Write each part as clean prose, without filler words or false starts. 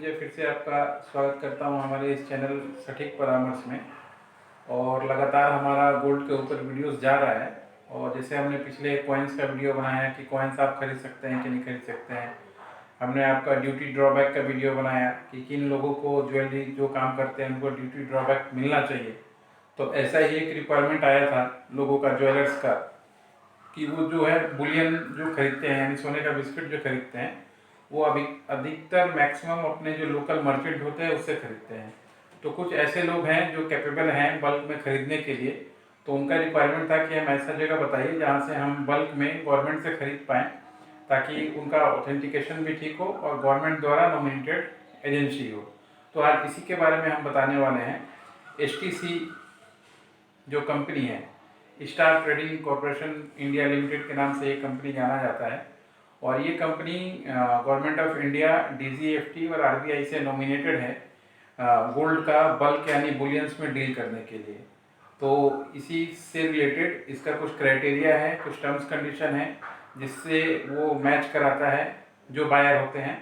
विजय फिर से आपका स्वागत करता हूं हमारे इस चैनल सटीक परामर्श में। और लगातार हमारा गोल्ड के ऊपर वीडियोस जा रहा है। और जैसे हमने पिछले कॉइन्स का वीडियो बनाया है कि कॉइन्स आप खरीद सकते हैं कि नहीं खरीद सकते हैं। हमने आपका ड्यूटी ड्रॉबैक का वीडियो बनाया कि किन लोगों को ज्वेलरी जो काम करते हैं उनको ड्यूटी ड्रॉबैक मिलना चाहिए। तो ऐसा ही एक रिक्वायरमेंट आया था लोगों का, ज्वेलर्स का, कि वो जो है बुलियन जो खरीदते हैं यानी सोने का बिस्किट जो खरीदते हैं वो अभी अधिकतर मैक्सिमम अपने जो लोकल मर्चेंट होते हैं उससे खरीदते हैं। तो कुछ ऐसे लोग हैं जो कैपेबल हैं बल्क में खरीदने के लिए, तो उनका रिक्वायरमेंट था कि हम ऐसा जगह बताइए जहाँ से हम बल्क में गवर्नमेंट से खरीद पाएँ, ताकि उनका ऑथेंटिकेशन भी ठीक हो और गवर्नमेंट द्वारा नॉमिनेटेड एजेंसी हो। तो आज इसी के बारे में हम बताने वाले हैं। HTC जो कंपनी है, star trading corporation India limited के नाम से ये कंपनी जाना जाता है। और ये company government of India, DGFT और RBI से नॉमिनेटेड है गोल्ड का बल्क यानी बुलियंस में डील करने के लिए। तो इसी से रिलेटेड इसका कुछ क्राइटेरिया है, कुछ टर्म्स कंडीशन है जिससे वो मैच कराता है जो बायर होते हैं,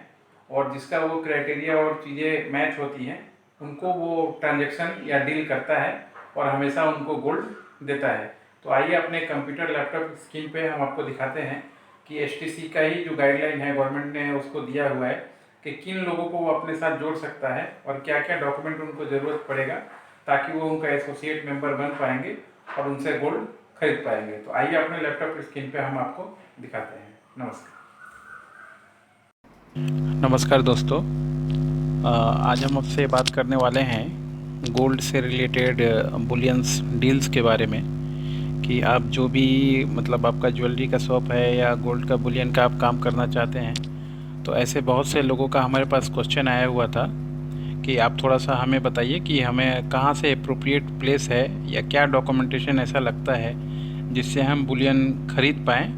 और जिसका वो क्राइटेरिया और चीज़ें मैच होती हैं उनको वो ट्रांजैक्शन या डील करता है और हमेशा उनको गोल्ड देता है। तो आइए अपने कंप्यूटर लैपटॉप स्क्रीन पे हम आपको दिखाते हैं कि HTC का ही जो गाइडलाइन है गवर्नमेंट ने उसको दिया हुआ है कि किन लोगों को वो अपने साथ जोड़ सकता है और क्या क्या डॉक्यूमेंट उनको ज़रूरत पड़ेगा ताकि वो उनका एसोसिएट मेंबर बन पाएंगे और उनसे गोल्ड खरीद पाएंगे। तो आइए अपने लैपटॉप स्क्रीन पे हम आपको दिखाते हैं। नमस्कार। नमस्कार दोस्तों, आज हम आपसे बात करने वाले हैं गोल्ड से रिलेटेड बुलियंस डील्स के बारे में कि आप जो भी मतलब आपका ज्वेलरी का शॉप है या गोल्ड का बुलियन का आप काम करना चाहते हैं, तो ऐसे बहुत से लोगों का हमारे पास क्वेश्चन आया हुआ था कि आप थोड़ा सा हमें बताइए कि हमें कहाँ से अप्रोप्रिएट प्लेस है या क्या डॉक्यूमेंटेशन ऐसा लगता है जिससे हम बुलियन खरीद पाएँ,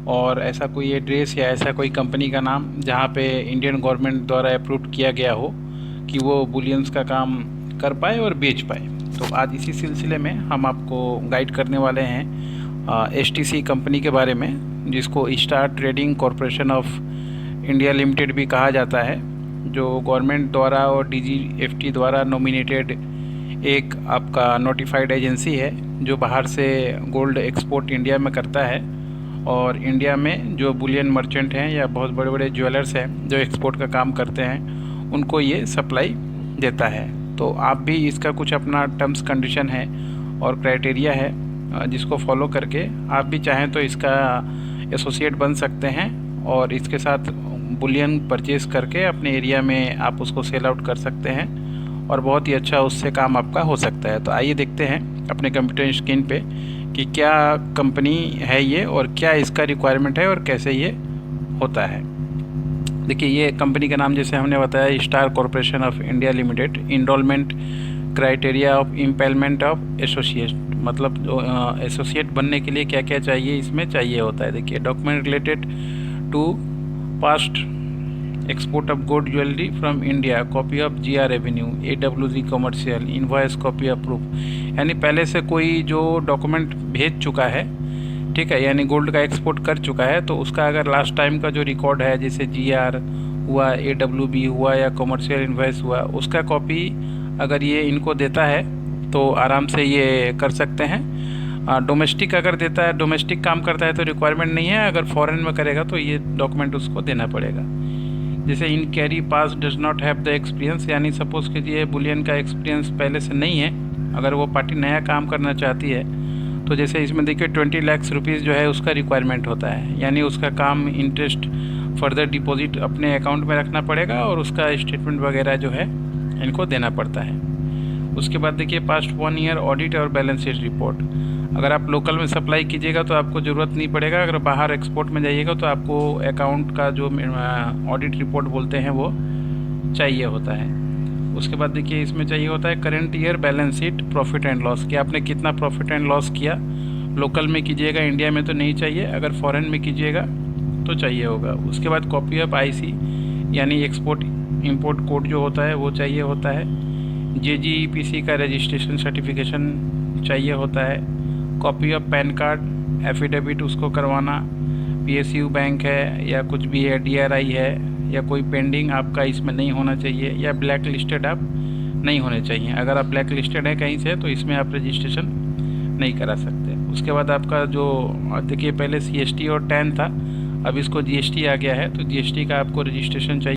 और ऐसा कोई एड्रेस या ऐसा कोई कंपनी का नाम जहाँ पे इंडियन गवर्नमेंट द्वारा अप्रूव किया गया हो कि वो बुलियंस का काम कर पाए और बेच पाए। तो आज इसी सिलसिले में हम आपको गाइड करने वाले हैं HTC कंपनी के बारे में, जिसको star trading corporation of India limited भी कहा जाता है, जो गवर्नमेंट द्वारा और DGFT द्वारा नॉमिनेटेड एक आपका नोटिफाइड एजेंसी है जो बाहर से गोल्ड एक्सपोर्ट इंडिया में करता है। और इंडिया में जो बुलियन मर्चेंट हैं या बहुत बड़े बड़े ज्वेलर्स हैं जो एक्सपोर्ट का काम करते हैं उनको ये सप्लाई देता है। तो आप भी इसका कुछ अपना टर्म्स कंडीशन है और क्राइटेरिया है जिसको फॉलो करके आप भी चाहें तो इसका एसोसिएट बन सकते हैं और इसके साथ बुलियन परचेज करके अपने एरिया में आप उसको सेल आउट कर सकते हैं और बहुत ही अच्छा उससे काम आपका हो सकता है। तो आइए देखते हैं अपने कंप्यूटर स्क्रीन पे कि क्या कंपनी है ये और क्या इसका रिक्वायरमेंट है और कैसे ये होता है। देखिए, ये कंपनी का नाम जैसे हमने बताया star corporation of India limited. Enrolment criteria of empanelment of associate, मतलब एसोसिएट बनने के लिए क्या क्या चाहिए इसमें चाहिए होता है। देखिए, document related to past export of gold jewellery from India, copy of GR revenue, AWG commercial, invoice copy of proof, यानी पहले से कोई जो डॉक्यूमेंट भेज चुका है, ठीक है, यानी गोल्ड का एक्सपोर्ट कर चुका है, तो उसका अगर लास्ट टाइम का जो रिकॉर्ड है जैसे GR हुआ, AWB हुआ या कमर्शियल इनवॉइस हुआ, उसका कॉपी अगर ये इनको देता है तो आराम से ये कर सकते हैं। डोमेस्टिक अगर देता है, डोमेस्टिक काम करता है तो रिक्वायरमेंट नहीं है, अगर फॉरेन में करेगा तो ये डॉक्यूमेंट उसको देना पड़ेगा। जैसे in carry pass does not have the experience, यानी सपोज़ कीजिए बुलियन का एक्सपीरियंस पहले से नहीं है, अगर वो पार्टी नया काम करना चाहती है तो जैसे इसमें देखिए 20 लाख रुपीज़ जो है उसका रिक्वायरमेंट होता है, यानी उसका काम इंटरेस्ट फर्दर डिपॉजिट अपने अकाउंट में रखना पड़ेगा और उसका स्टेटमेंट वगैरह जो है इनको देना पड़ता है। उसके बाद देखिए पास्ट 1 ईयर ऑडिट और बैलेंस शीट रिपोर्ट। अगर आप लोकल में सप्लाई कीजिएगा तो आपको ज़रूरत नहीं पड़ेगा, अगर बाहर एक्सपोर्ट में जाइएगा तो आपको अकाउंट का जो ऑडिट रिपोर्ट बोलते हैं वो चाहिए होता है। उसके बाद देखिए इसमें चाहिए होता है current year balance sheet, profit and loss, कि आपने कितना प्रॉफिट एंड लॉस किया। लोकल में कीजिएगा, इंडिया में तो नहीं चाहिए, अगर फॉरेन में कीजिएगा तो चाहिए होगा। उसके बाद कॉपी ऑफ IC यानी एक्सपोर्ट इंपोर्ट कोड जो होता है वो चाहिए होता है। JGEPC का रजिस्ट्रेशन सर्टिफिकेशन चाहिए होता है। Copy of pan card, affidavit उसको करवाना, PSU बैंक है या कुछ भी है, DRI है या कोई पेंडिंग आपका इसमें नहीं होना चाहिए, या ब्लैक लिस्टेड आप नहीं होने चाहिए। अगर आप ब्लैक लिस्टेड है कहीं से तो इसमें आप रजिस्ट्रेशन नहीं करा सकते। उसके बाद आपका जो देखिए पहले CST और 10 था, अब इसको GST आ गया है, तो GST का आपको रजिस्ट्रेशन चाहिए।